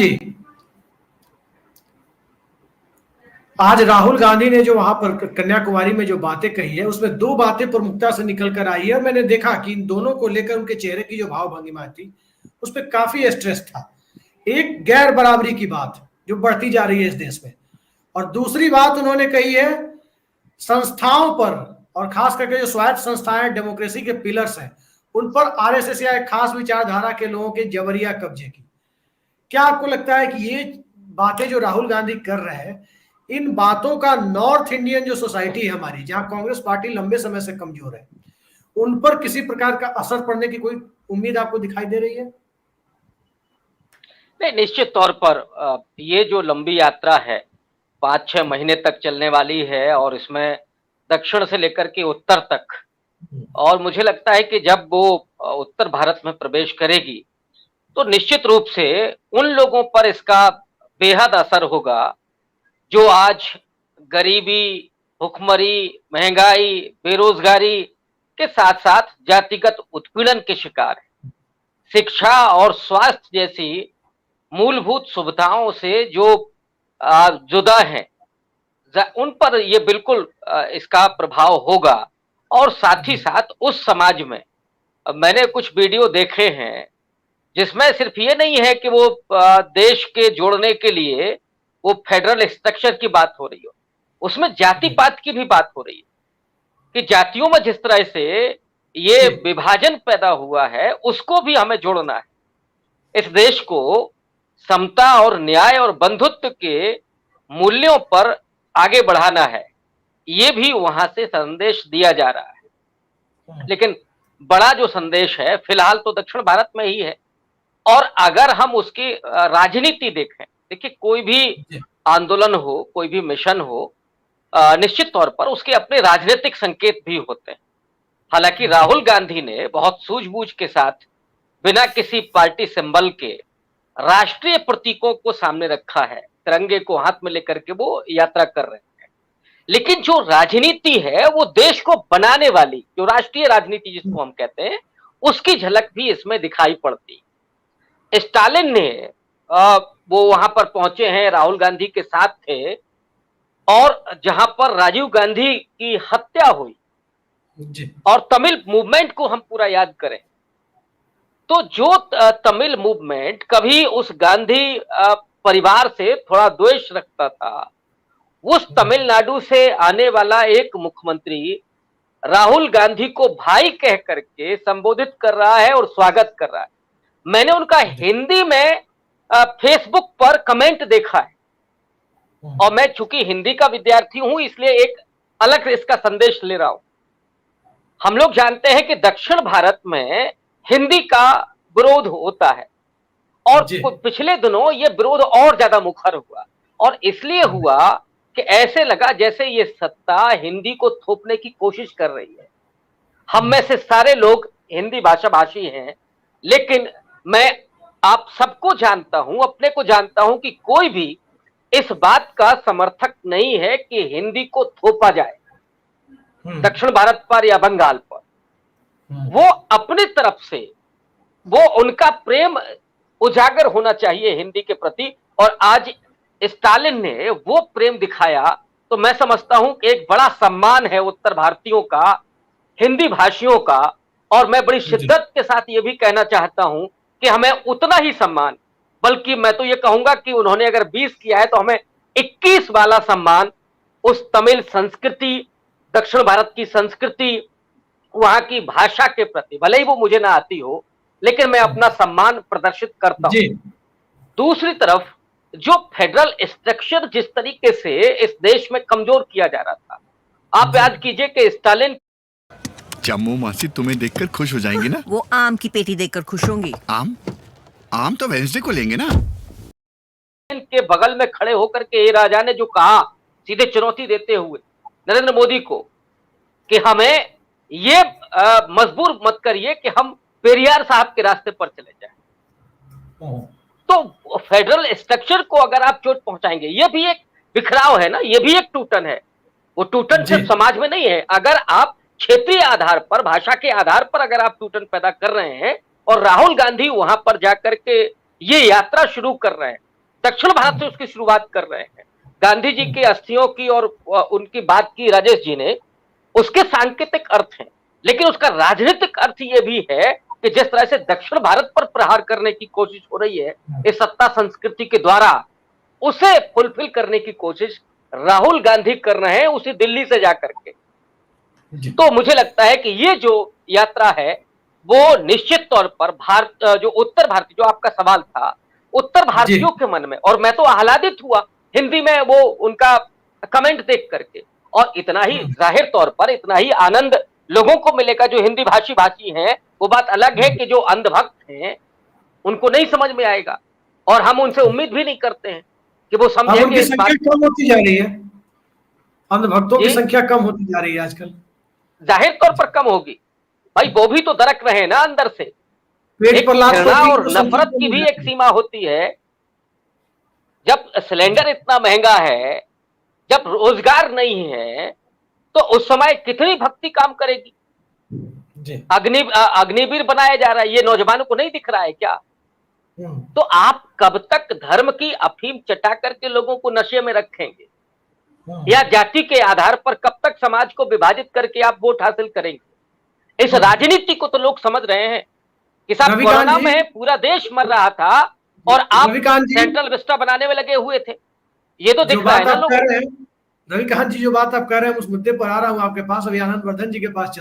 जी, आज राहुल गांधी ने जो वहां पर कन्याकुमारी में जो बातें कही है उसमें दो बातें प्रमुखता से निकल कर आई है और मैंने देखा कि इन दोनों को लेकर उनके चेहरे की जो भाव भंगिमा थी उस पर काफी स्ट्रेस था। एक गैर बराबरी की बात जो बढ़ती जा रही है इस देश में, और दूसरी बात उन्होंने कही है संस्थाओं पर, और खास करके जो स्वायत्त संस्थाएं डेमोक्रेसी के पिलर्स हैं उन पर आरएसएस या एक खास विचारधारा के लोगों के जबरिया कब्जे की। क्या आपको लगता है कि ये बातें जो राहुल गांधी कर रहे हैं, इन बातों का नॉर्थ इंडियन जो सोसाइटी है हमारी, जहां कांग्रेस पार्टी लंबे समय से कमजोर है, उन पर किसी प्रकार का असर पड़ने की कोई उम्मीद आपको दिखाई दे रही है? नहीं, निश्चित तौर पर ये जो लंबी यात्रा है 5-6 महीने तक चलने वाली है और इसमें दक्षिण से लेकर के उत्तर तक, और मुझे लगता है कि जब वो उत्तर भारत में प्रवेश करेगी तो निश्चित रूप से उन लोगों पर इसका बेहद असर होगा जो आज गरीबी, भुखमरी, महंगाई, बेरोजगारी के साथ साथ जातिगत उत्पीड़न के शिकार है। शिक्षा और स्वास्थ्य जैसी मूलभूत सुविधाओं से जो जुदा हैं, उन पर ये बिल्कुल इसका प्रभाव होगा। और साथ ही साथ उस समाज में मैंने कुछ वीडियो देखे हैं जिसमें सिर्फ ये नहीं है कि वो देश के जोड़ने के लिए वो फेडरल स्ट्रक्चर की बात हो रही हो, उसमें जाति पात की भी बात हो रही है कि जातियों में जिस तरह से ये विभाजन पैदा हुआ है उसको भी हमें जोड़ना है। इस देश को समता और न्याय और बंधुत्व के मूल्यों पर आगे बढ़ाना है, ये भी वहां से संदेश दिया जा रहा है। लेकिन बड़ा जो संदेश है फिलहाल तो दक्षिण भारत में ही है। और अगर हम उसकी राजनीति देखें, देखिए कोई भी आंदोलन हो, कोई भी मिशन हो, निश्चित तौर पर उसके अपने राजनीतिक संकेत भी होते हैं। हालांकि राहुल गांधी ने बहुत सूझबूझ के साथ बिना किसी पार्टी सिंबल के राष्ट्रीय प्रतीकों को सामने रखा है, तिरंगे को हाथ में लेकर के वो यात्रा कर रहे हैं। लेकिन जो राजनीति है वो देश को बनाने वाली, जो राष्ट्रीय राजनीति जिसको हम कहते हैं, उसकी झलक भी इसमें दिखाई पड़ती। स्टालिन ने वो वहां पर पहुंचे हैं, राहुल गांधी के साथ थे, और जहां पर राजीव गांधी की हत्या हुई और तमिल मूवमेंट को हम पूरा याद करें तो जो तमिल मूवमेंट कभी उस गांधी परिवार से थोड़ा द्वेष रखता था, उस तमिलनाडु से आने वाला एक मुख्यमंत्री राहुल गांधी को भाई कह करके संबोधित कर रहा है और स्वागत कर रहा है। मैंने उनका हिंदी में फेसबुक पर कमेंट देखा है, और मैं चूंकि हिंदी का विद्यार्थी हूं इसलिए एक अलग इसका संदेश ले रहा हूं। हम लोग जानते हैं कि दक्षिण भारत में हिंदी का विरोध होता है, और पिछले दिनों ये विरोध और ज्यादा मुखर हुआ, और इसलिए हुआ कि ऐसे लगा जैसे ये सत्ता हिंदी को थोपने की कोशिश कर रही है। हम में से सारे लोग हिंदी भाषा भाषी हैं, लेकिन मैं आप सबको जानता हूं, अपने को जानता हूं कि कोई भी इस बात का समर्थक नहीं है कि हिंदी को थोपा जाए दक्षिण भारत पर या बंगाल पर। वो अपनी तरफ से वो उनका प्रेम उजागर होना चाहिए हिंदी के प्रति, और आज स्टालिन ने वो प्रेम दिखाया, तो मैं समझता हूं कि एक बड़ा सम्मान है उत्तर भारतीयों का हिंदी भाषियों का। और मैं बड़ी शिद्दत के साथ ये भी कहना चाहता हूं कि हमें उतना ही सम्मान, बल्कि मैं तो ये कहूंगा कि उन्होंने अगर 20 किया है तो हमें 21 वाला सम्मान उस तमिल संस्कृति, दक्षिण भारत की संस्कृति, वहां की भाषा के प्रति, भले ही वो मुझे ना आती हो, लेकिन मैं अपना सम्मान प्रदर्शित करता हूं। दूसरी तरफ जो फेडरल स्ट्रक्चर जिस तरीके से इस देश में कमजोर किया जा रहा था, आप याद कीजिए कि स्टालिन, जम्मू मासी तुम्हें देखकर खुश हो जाएंगी ना? वो आम की पेटी देखकर खुश होंगी। आम? आम तो वेंसडे को लेंगे ना? के बगल में खड़े होकर के राजा ने जो कहा, सीधे चुनौती देते हुए नरेंद्र मोदी को, कि हमें ये मजबूर मत करिए कि हम पेरियार साहब के रास्ते पर चले जाएं। तो फेडरल स्ट्रक्चर को अगर आप चोट पहुंचाएंगे, ये भी एक बिखराव है ना, ये भी एक टूटन है। वो टूटन सिर्फ समाज में नहीं है, अगर आप क्षेत्रीय आधार पर, भाषा के आधार पर अगर आप टूटन पैदा कर रहे हैं, और राहुल गांधी वहां पर जाकर के ये यात्रा शुरू कर रहे हैं, दक्षिण भारत से उसकी शुरुआत कर रहे हैं। गांधी जी की अस्थियों की और उनकी बात की राजेश जी ने, उसके सांकेतिक अर्थ हैं, लेकिन उसका राजनीतिक अर्थ ये भी है कि जिस तरह से दक्षिण भारत पर प्रहार करने की कोशिश हो रही है इस सत्ता संस्कृति के द्वारा, उसे फुलफिल करने की कोशिश राहुल गांधी कर रहे हैं, उसी दिल्ली से जाकर के। तो मुझे लगता है कि ये जो यात्रा है वो निश्चित तौर पर भारत, जो उत्तर भारतीय, जो आपका सवाल था, उत्तर भारतीयों के मन में, और मैं तो आह्लादित हुआ हिंदी में वो उनका कमेंट देख करके, और इतना ही जाहिर तौर पर इतना ही आनंद लोगों को मिलेगा जो हिंदी भाषी हैं। वो बात अलग है कि जो अंधभक्त हैं उनको नहीं समझ में आएगा, और हम उनसे उम्मीद भी नहीं करते हैं कि वो समझेंगे इस बात। कम होती जा रही है, अंधभक्तों की संख्या कम होती जा रही है आजकल, जाहिर तौर पर कम होगी भाई, वो भी तो दरक रहे हैं ना अंदर से। पेट पर लात घृणा और तो नफरत की भी एक सीमा होती है। जब सिलेंडर इतना महंगा है, जब रोजगार नहीं है, तो उस समय कितनी भक्ति काम करेगी। अग्निवीर बनाया जा रहा है, ये नौजवानों को नहीं दिख रहा है क्या? तो आप कब तक धर्म की अफीम चटा करके लोगों को नशे में रखेंगे, या जाति के आधार पर कब तक समाज को विभाजित करके आप वोट हासिल करेंगे? इस राजनीति को तो लोग समझ रहे हैं कि साहब कोरोना में पूरा देश मर रहा था और आप सेंट्रल विस्टा बनाने में लगे हुए थे, ये तो दिख रहा है ना लोगों को। रविकांत जी, जो बात आप कह रहे हैं उस मुद्दे पर आ रहा हूं आपके पास। अभी आनंद वर्धन जी के पास चल रहा